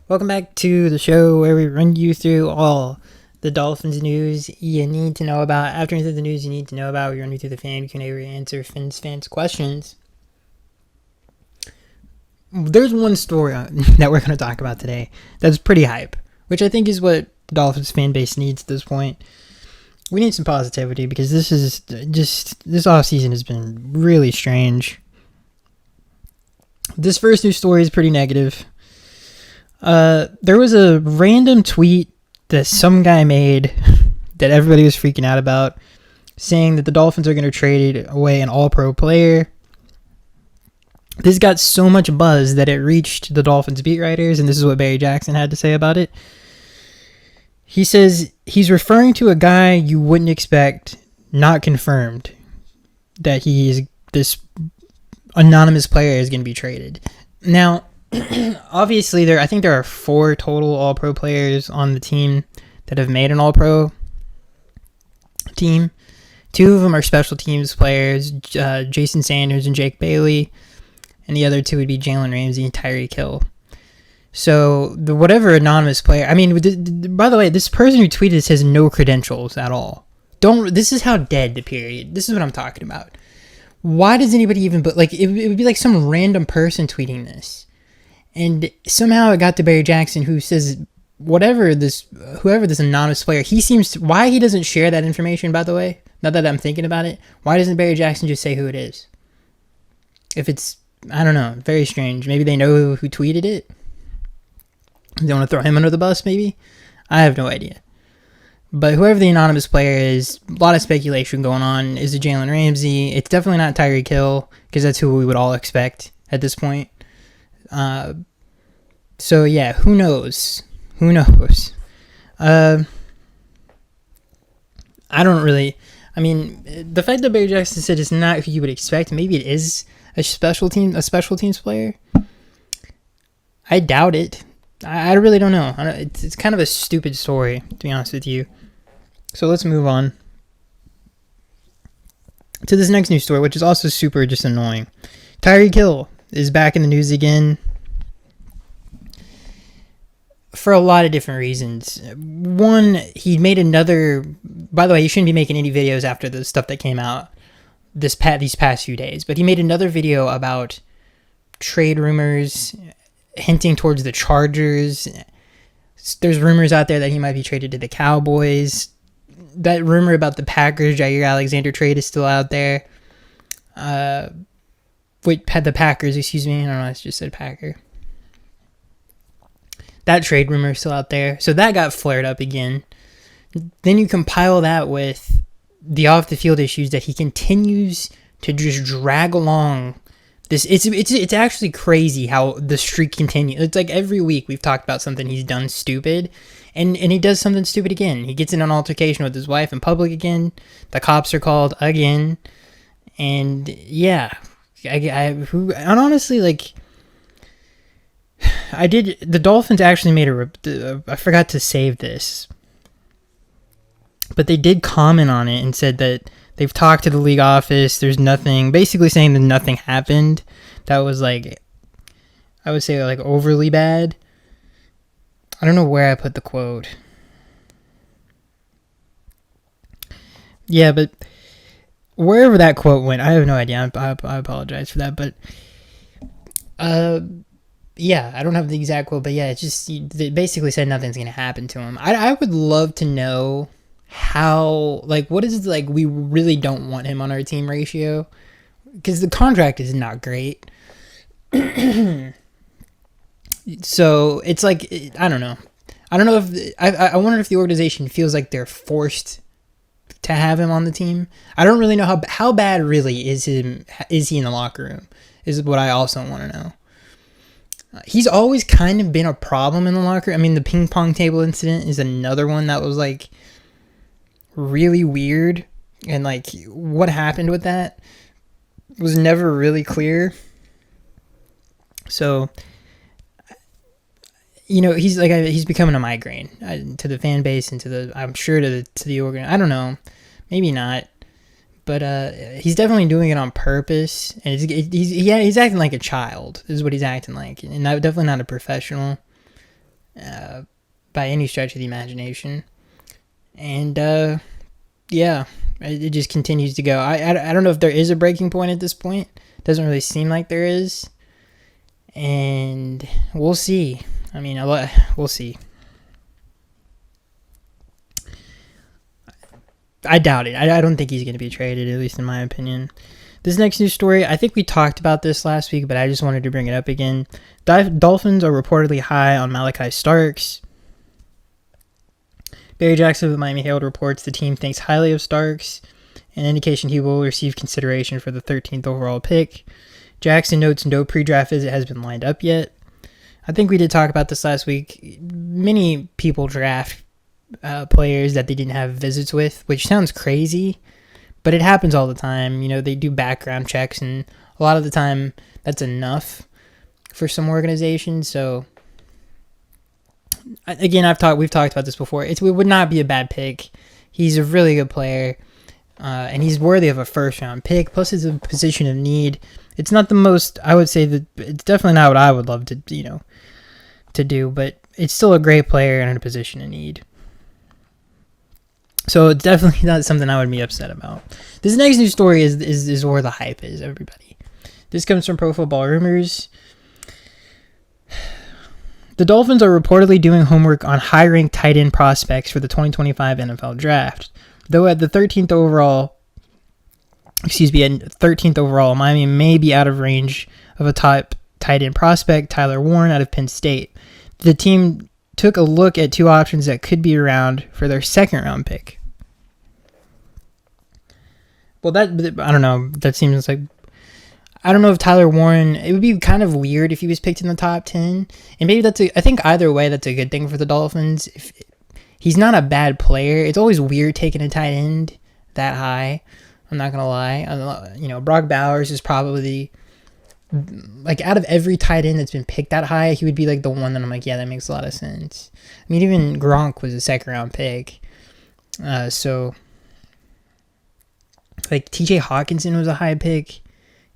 Welcome back to the show where we run you through all the Dolphins news you need to know about. After the news you need to know about, we run you through the fan Q&A where we answer fans' questions. There's one story that we're going to talk about today that's pretty hype, which I think is what the Dolphins fan base needs at this point. We need some positivity because this offseason has been really strange. This first news story is pretty negative. There was a random tweet that some guy made that everybody was freaking out about, saying that the Dolphins are going to trade away an all-pro player. This got so much buzz that it reached the Dolphins beat writers, and this is what Barry Jackson had to say about it. He says he's referring to a guy you wouldn't expect, not confirmed, that this anonymous player is going to be traded. Now, obviously, I think there are 4 total All-Pro players on the team that have made an All-Pro team. 2 of them are special teams players, Jason Sanders and Jake Bailey, and the other 2 would be Jalen Ramsey and Tyreek Hill. So, whatever anonymous player... I mean, by the way, this person who tweeted this has no credentials at all. This is how dead the period. This is what I'm talking about. Why does anybody even... It would be like some random person tweeting this. And somehow it got to Barry Jackson, who says whoever this anonymous player, why he doesn't share that information, by the way, now that I'm thinking about it, why doesn't Barry Jackson just say who it is? If it's, I don't know, very strange. Maybe they know who tweeted it. They want to throw him under the bus, maybe? I have no idea. But whoever the anonymous player is, a lot of speculation going on. Is it Jalen Ramsey? It's definitely not Tyreek Hill, because that's who we would all expect at this point. So yeah, who knows? I mean, the fact that Barry Jackson said it's not who you would expect, maybe it is a special teams player. I doubt it. I really don't know. It's kind of a stupid story, to be honest with you. So let's move on to this next news story, which is also super just annoying. Tyreek Hill is back in the news again for a lot of different reasons. One, he made another... By the way, he shouldn't be making any videos after the stuff that came out these past few days, but he made another video about trade rumors, hinting towards the Chargers. There's rumors out there that he might be traded to the Cowboys. That rumor about the Packers, Jair Alexander trade is still out there. The Packers, excuse me. I don't know, I just said Packer. That trade rumor is still out there. So that got flared up again. Then you compile that with the off-the-field issues that he continues to just drag along. It's actually crazy how the streak continues. It's like every week we've talked about something he's done stupid, and he does something stupid again. He gets in an altercation with his wife in public again. The cops are called again. And yeah... and honestly, the Dolphins actually I forgot to save this, but they did comment on it and said that they've talked to the league office, there's nothing, basically saying that nothing happened. That was I would say overly bad. I don't know where I put the quote. Yeah, but wherever that quote went, I have no idea. I apologize for that, but yeah, I don't have the exact quote, but yeah, they basically said nothing's gonna happen to him. I would love to know how, what is we really don't want him on our team ratio, because the contract is not great. So it's I don't know. I don't know if I wonder if the organization feels like they're forced to have him on the team. I don't really know how bad really is he in the locker room, is what I also want to know. He's always kind of been a problem in the locker room. I mean, the ping pong table incident is another one that was really weird, and what happened with that was never really clear. So he's becoming a migraine to the fan base and I'm sure to the organ. I don't know, maybe not, but he's definitely doing it on purpose, and he's acting like a child is what he's acting like, and definitely not a professional. by any stretch of the imagination. And yeah, it just continues to go. I don't know if there is a breaking point at this point. Doesn't really seem like there is. And we'll see. I mean, we'll see. I doubt it. I don't think he's going to be traded, at least in my opinion. This next news story, I think we talked about this last week, but I just wanted to bring it up again. Dolphins are reportedly high on Malachi Starks. Barry Jackson of the Miami Herald reports the team thinks highly of Starks, an indication he will receive consideration for the 13th overall pick. Jackson notes no pre-draft visit has been lined up yet. I think we did talk about this last week. Many people draft players that they didn't have visits with, which sounds crazy, but it happens all the time. You know, they do background checks, and a lot of the time that's enough for some organizations. So again, we've talked about this before. It would not be a bad pick. He's a really good player, and he's worthy of a first-round pick. Plus, it's a position of need. It's not the most, I would say that it's definitely not what I would love to do, but it's still a great player and in a position of need. So it's definitely not something I would be upset about. This next news story is where the hype is, everybody. This comes from Pro Football Rumors. The Dolphins are reportedly doing homework on high-ranked tight end prospects for the 2025 NFL Draft. Though at the 13th overall, Miami may be out of range of a top tight end prospect, Tyler Warren out of Penn State. The team took a look at two options that could be around for their second-round pick. Well, I don't know. That seems like, I don't know if Tyler Warren, it would be kind of weird if he was picked in the top 10. And maybe I think either way, that's a good thing for the Dolphins. If he's not a bad player, it's always weird taking a tight end that high. I'm not going to lie. Brock Bowers is probably, like, out of every tight end that's been picked that high, he would be, like, the one that I'm like, yeah, that makes a lot of sense. I mean, even Gronk was a second-round pick. So, like, TJ Hawkinson was a high pick.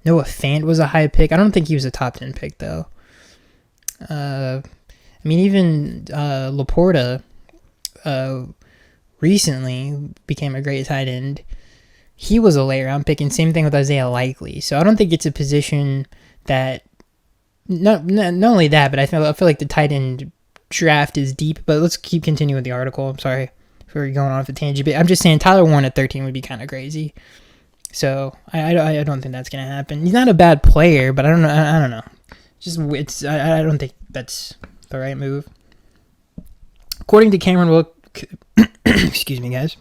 Noah Fant was a high pick. I don't think he was a top 10 pick, though. I mean, even Laporta recently became a great tight end. He was a late-round pick, and same thing with Isaiah Likely. So I don't think it's a position that, not only that, but I feel like the tight end draft is deep. But let's continue with the article. I'm sorry for going off a tangent, but I'm just saying Tyler Warren at 13 would be kind of crazy. So I don't think that's gonna happen. He's not a bad player, but I don't know. I don't think that's the right move. According to Cameron Wolf, excuse me, guys.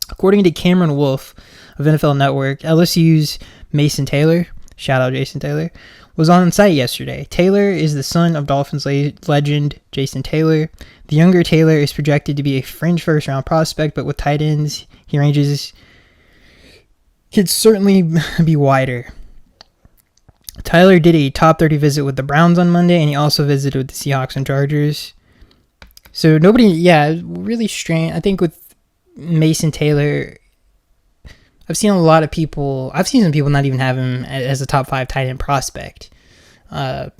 According to Cameron Wolf of NFL Network, LSU's Mason Taylor, shout out Jason Taylor, was on site yesterday. Taylor is the son of Dolphins legend Jason Taylor. The younger Taylor is projected to be a fringe first-round prospect, but with tight ends, he ranges could certainly be wider. Tyler did a top 30 visit with the Browns on Monday, and he also visited with the Seahawks and Chargers. So really strange. I think with Mason Taylor, I've seen some people not even have him as a top 5 tight end prospect. So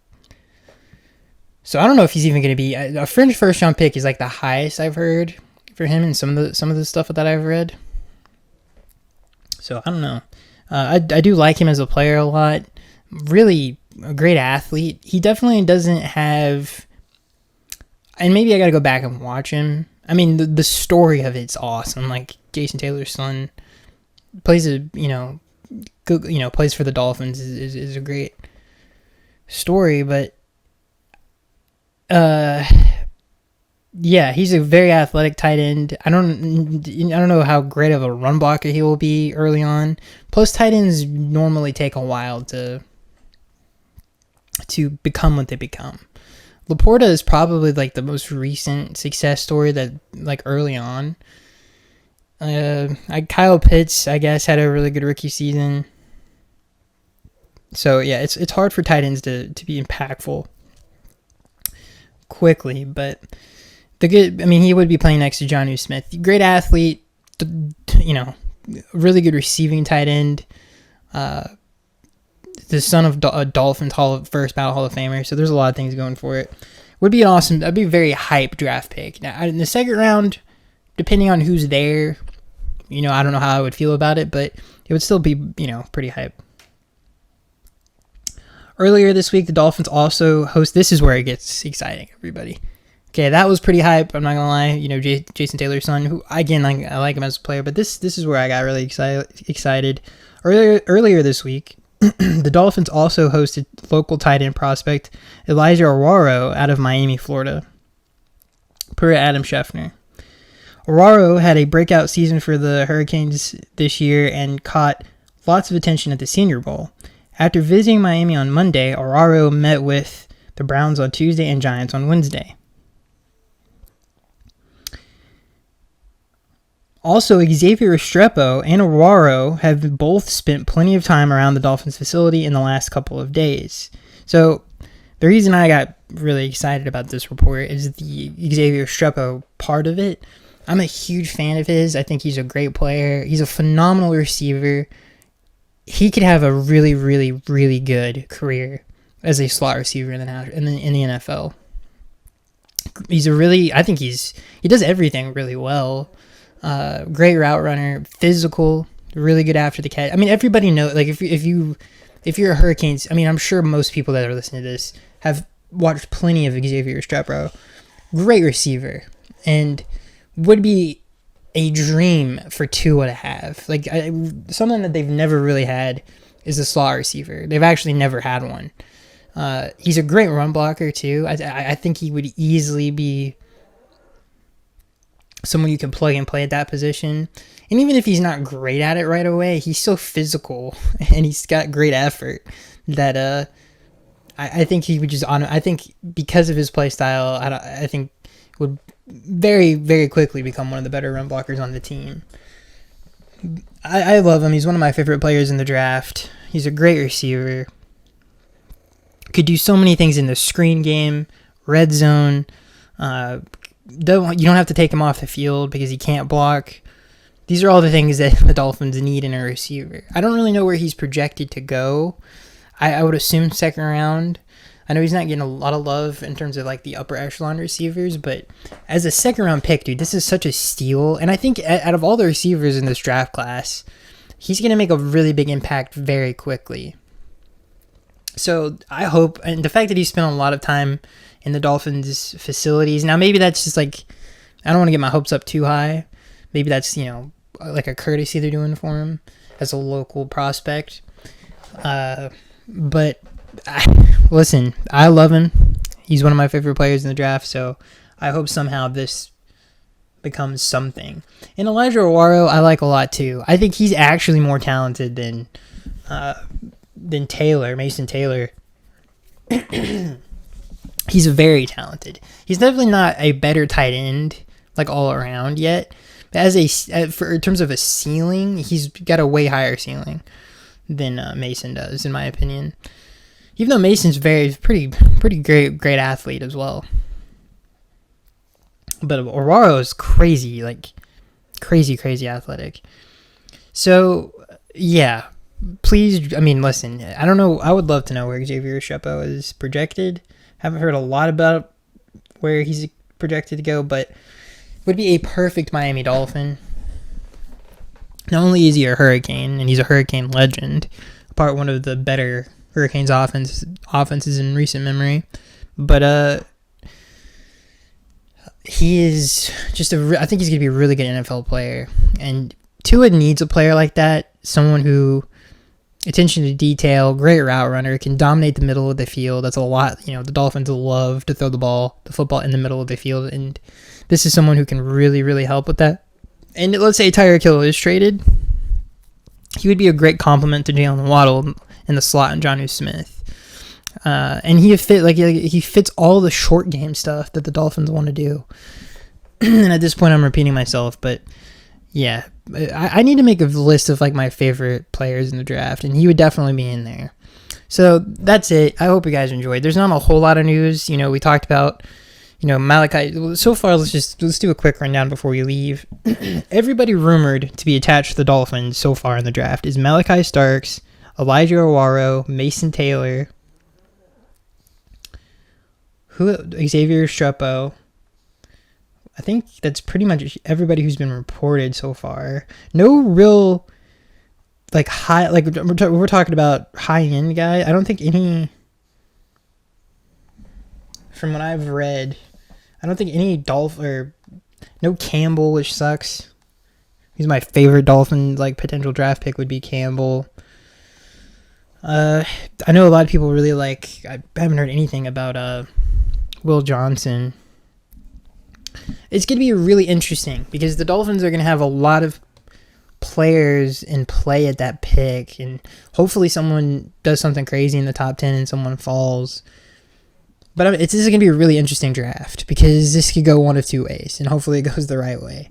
I don't know if he's even going to be a fringe first round pick is like the highest I've heard for him and some of the stuff that I've read. So I don't know. I do like him as a player a lot. Really a great athlete. He definitely doesn't have, and maybe I got to go back and watch him. I mean, the story of it's awesome. Like Jason Taylor's son plays plays for the Dolphins is a great story, but he's a very athletic tight end. I don't know how great of a run blocker he will be early on. Plus, tight ends normally take a while to become what they become. Laporta is probably like the most recent success story that like early on. Kyle Pitts, I guess, had a really good rookie season. So yeah, it's hard for tight ends to be impactful quickly, but he would be playing next to Jonnu Smith. Great athlete, really good receiving tight end. The son of a Dolphins first ballot Hall of Famer, so there's a lot of things going for it. Would be an awesome, that'd be a very hype draft pick. Now, in the second round, depending on who's there, I don't know how I would feel about it, but it would still be, pretty hype. Earlier this week, the Dolphins also host, this is where it gets exciting, everybody. Okay, that was pretty hype, I'm not going to lie. Jason Taylor's son, who, again, I like him as a player, but this is where I got really excited. Earlier this week, the Dolphins also hosted local tight end prospect Elijah Arwaro out of Miami, Florida, per Adam Scheffner. Arwaro had a breakout season for the Hurricanes this year and caught lots of attention at the Senior Bowl. After visiting Miami on Monday, Arwaro met with the Browns on Tuesday and Giants on Wednesday. Also, Xavier Restrepo and Arwaro have both spent plenty of time around the Dolphins facility in the last couple of days. So, the reason I got really excited about this report is the Xavier Restrepo part of it. I'm a huge fan of his. I think he's a great player. He's a phenomenal receiver. He could have a really, really, really good career as a slot receiver in the NFL. He does everything really well. Great route runner, physical, really good after the catch. I mean, everybody knows. Like, if you're a Hurricanes, I mean, I'm sure most people that are listening to this have watched plenty of Xavier Restrepo. Great receiver, and would be a dream for Tua to have. Like, something that they've never really had is a slot receiver. They've actually never had one. He's a great run blocker too. I think he would easily be someone you can plug and play at that position. And even if he's not great at it right away, he's so physical and he's got great effort that I think he would I think because of his play style, I think would very, very quickly become one of the better run blockers on the team. I love him. He's one of my favorite players in the draft. He's a great receiver. Could do so many things in the screen game, red zone. You don't have to take him off the field because he can't block. These are all the things that the Dolphins need in a receiver. I don't really know where he's projected to go. I would assume second round. I know he's not getting a lot of love in terms of like the upper echelon receivers, but as a second round pick, dude, this is such a steal. And I think out of all the receivers in this draft class, he's going to make a really big impact very quickly. So I hope, and the fact that he spent a lot of time in the Dolphins facilities, now maybe that's just like, I don't want to get my hopes up too high. Maybe that's, like a courtesy they're doing for him as a local prospect. But listen, I love him. He's one of my favorite players in the draft, so I hope somehow this becomes something. And Elijah Arwaro, I like a lot too. I think he's actually more talented than Taylor, Mason Taylor. He's very talented. He's definitely not a better tight end, like all around yet. But in terms of a ceiling, he's got a way higher ceiling than Mason does, in my opinion. Even though Mason's pretty great athlete as well. But Arwaro is crazy, like crazy athletic. So yeah, please. I mean, listen. I don't know. I would love to know where Xavier Restrepo is projected. Haven't heard a lot about where he's projected to go, but would be a perfect Miami Dolphin. Not only is he a Hurricane, and he's a Hurricane legend, one of the better Hurricanes offenses in recent memory, but he is just I think he's going to be a really good NFL player, and Tua needs a player like that, someone who attention to detail, great route runner, can dominate the middle of the field. That's a lot. The Dolphins love to throw the football in the middle of the field, and this is someone who can really, really help with that. And let's say Tyreek Hill is traded, he would be a great complement to Jalen Waddle in the slot and Jonnu Smith. And he fits all the short game stuff that the Dolphins want to do. And at this point, I'm repeating myself, but yeah, I need to make a list of like my favorite players in the draft, and he would definitely be in there. So that's it. I hope you guys enjoyed. There's not a whole lot of news. We talked about, Malachi. So far, let's do a quick rundown before we leave. Everybody rumored to be attached to the Dolphins so far in the draft is Malachi Starks, Elijah Arwaro, Mason Taylor. Xavier Strepo. I think that's pretty much everybody who's been reported so far. No real like high, like we're talking about high end guy. I don't think any, from what I've read, I don't think any or no Campbell, which sucks. He's my favorite Dolphin like potential draft pick would be Campbell. I know a lot of people really like. I haven't heard anything about Will Johnson. It's going to be really interesting because the Dolphins are going to have a lot of players in play at that pick, and hopefully someone does something crazy in the top 10 and someone falls. But this is going to be a really interesting draft because this could go one of two ways, and hopefully it goes the right way.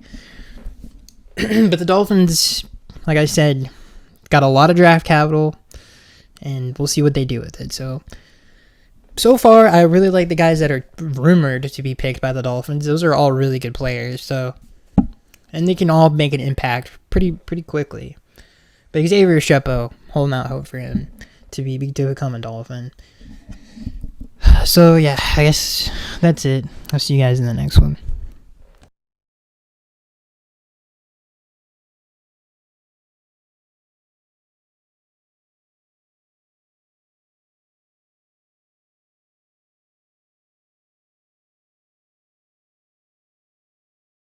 But the Dolphins, like I said, got a lot of draft capital, and we'll see what they do with it. So far, I really like the guys that are rumored to be picked by the Dolphins. Those are all really good players, and they can all make an impact pretty quickly. But Xavier Strepo, holding out hope for him to become a Dolphin. So yeah, I guess that's it. I'll see you guys in the next one.